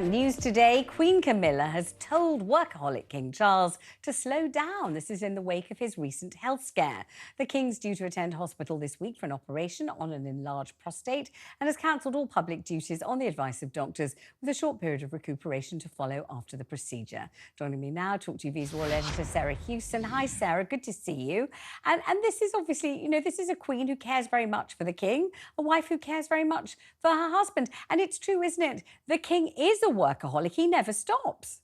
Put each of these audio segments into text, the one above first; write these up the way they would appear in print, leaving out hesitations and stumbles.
News today, Queen Camilla has told workaholic King Charles to slow down. This is in the wake of his recent health scare. The King's due to attend hospital this week for an operation on an enlarged prostate and has cancelled all public duties on the advice of doctors, with a short period of recuperation to follow after the procedure. Joining me now, TalkTV's royal editor, Sarah Hewson. Hi, Sarah. Good to see you. And this is obviously, this is a queen who cares very much for the King, a wife who cares very much for her husband. And it's true, isn't it? The King is a workaholic. He never stops.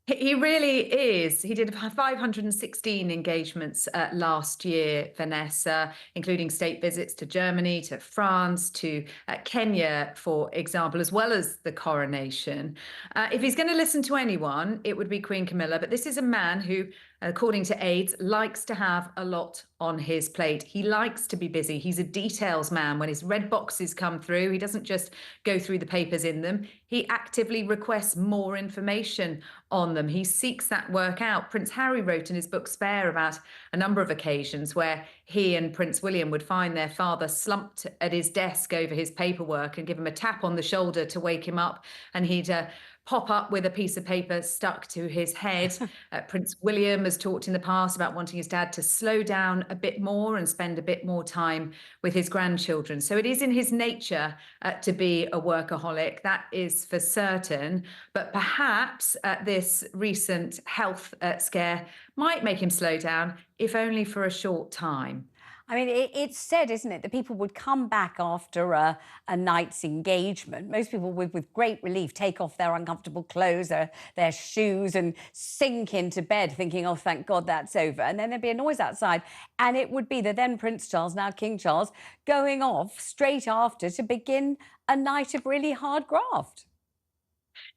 He really is. He did 516 engagements last year, Vanessa, including state visits to Germany, to France, to Kenya, for example, as well as the coronation. If he's going to listen to anyone, it would be Queen Camilla. But this is a man who, according to aides, likes to have a lot on his plate. He likes to be busy. He's a details man. When his red boxes come through, he doesn't just go through the papers in them. He actively requests more information on them. He seeks that work out. Prince Harry wrote in his book Spare about a number of occasions where he and Prince William would find their father slumped at his desk over his paperwork and give him a tap on the shoulder to wake him up, and he'd pop up with a piece of paper stuck to his head. Prince William has talked in the past about wanting his dad to slow down a bit more and spend a bit more time with his grandchildren. So it is in his nature to be a workaholic, that is for certain. But perhaps this recent health scare might make him slow down, if only for a short time. I mean, it's said, isn't it, that people would come back after a night's engagement. Most people would, with great relief, take off their uncomfortable clothes, their shoes, and sink into bed thinking, oh, thank God that's over. And then there'd be a noise outside, and it would be the then Prince Charles, now King Charles, going off straight after to begin a night of really hard graft.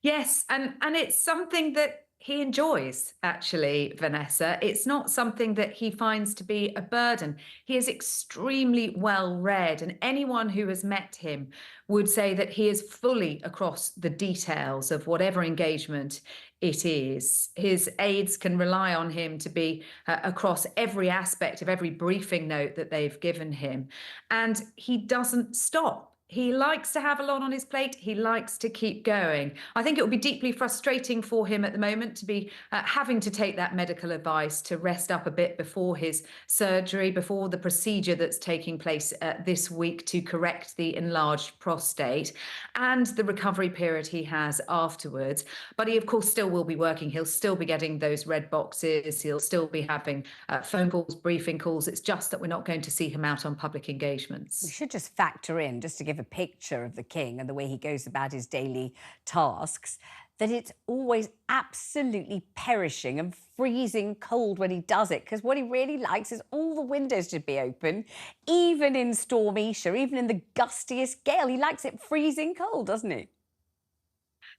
Yes, and it's something that he enjoys, actually, Vanessa. It's not something that he finds to be a burden. He is extremely well read, and anyone who has met him would say that he is fully across the details of whatever engagement it is. His aides can rely on him to be across every aspect of every briefing note that they've given him, and he doesn't stop. He likes to have a lot on his plate. He likes to keep going. I think it would be deeply frustrating for him at the moment to be having to take that medical advice to rest up a bit before his surgery, before the procedure that's taking place this week to correct the enlarged prostate, and the recovery period he has afterwards. But he, of course, still will be working. He'll still be getting those red boxes. He'll still be having phone calls, briefing calls. It's just that we're not going to see him out on public engagements. We should just factor in, just to give a picture of the King and the way he goes about his daily tasks, that it's always absolutely perishing and freezing cold when he does it, because what he really likes is all the windows to be open, even in Storm Isha, even in the gustiest gale. He likes it freezing cold, doesn't he?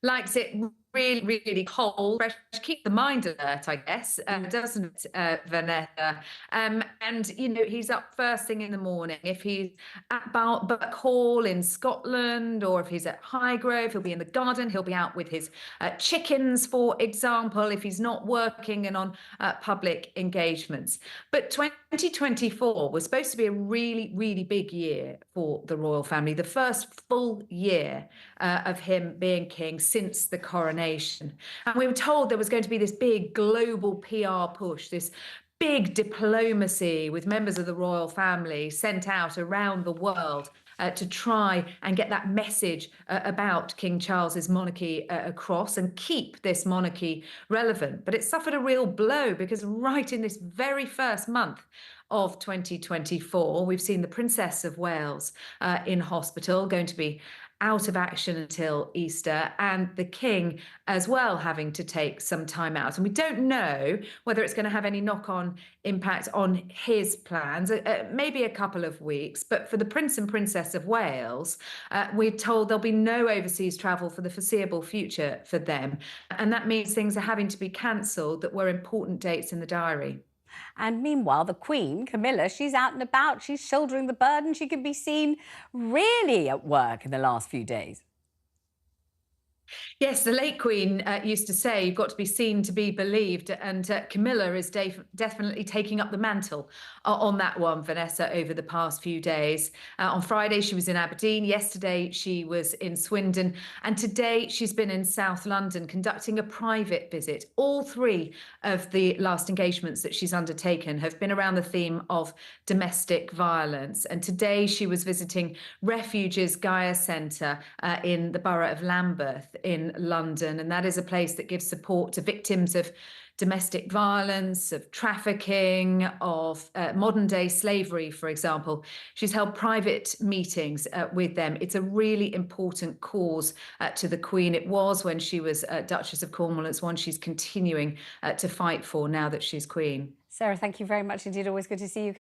Likes it really, really cold, fresh, keep the mind alert, I guess, doesn't it, Vanessa? And, he's up first thing in the morning. If he's at Buck Hall in Scotland, or if he's at Highgrove, he'll be in the garden. He'll be out with his chickens, for example, if he's not working and on public engagements. But 2024 was supposed to be a really, really big year for the royal family, the first full year of him being king since the coronation. And we were told there was going to be this big global PR push, this big diplomacy with members of the royal family sent out around the world to try and get that message about King Charles's monarchy across and keep this monarchy relevant. But it suffered a real blow, because right in this very first month of 2024, we've seen the Princess of Wales in hospital, going to be out of action until Easter, and the King as well having to take some time out. And we don't know whether it's going to have any knock-on impact on his plans, maybe a couple of weeks. But for the Prince and Princess of Wales, we're told there'll be no overseas travel for the foreseeable future for them. And that means things are having to be cancelled that were important dates in the diary. And meanwhile, the Queen, Camilla, she's out and about, she's shouldering the burden. She can be seen really at work in the last few days. Yes, the late Queen used to say, you've got to be seen to be believed. And Camilla is definitely taking up the mantle on that one, Vanessa, over the past few days. On Friday, she was in Aberdeen. Yesterday, she was in Swindon. And today, she's been in South London conducting a private visit. All three of the last engagements that she's undertaken have been around the theme of domestic violence. And today, she was visiting Refuges Gaia Centre in the borough of Lambeth in London, and that is a place that gives support to victims of domestic violence, of trafficking, of modern day slavery, for example. She's held private meetings with them. It's a really important cause to the Queen. It was when she was Duchess of Cornwall. It's one she's continuing to fight for now that she's Queen. Sarah, thank you very much indeed. Always good to see you.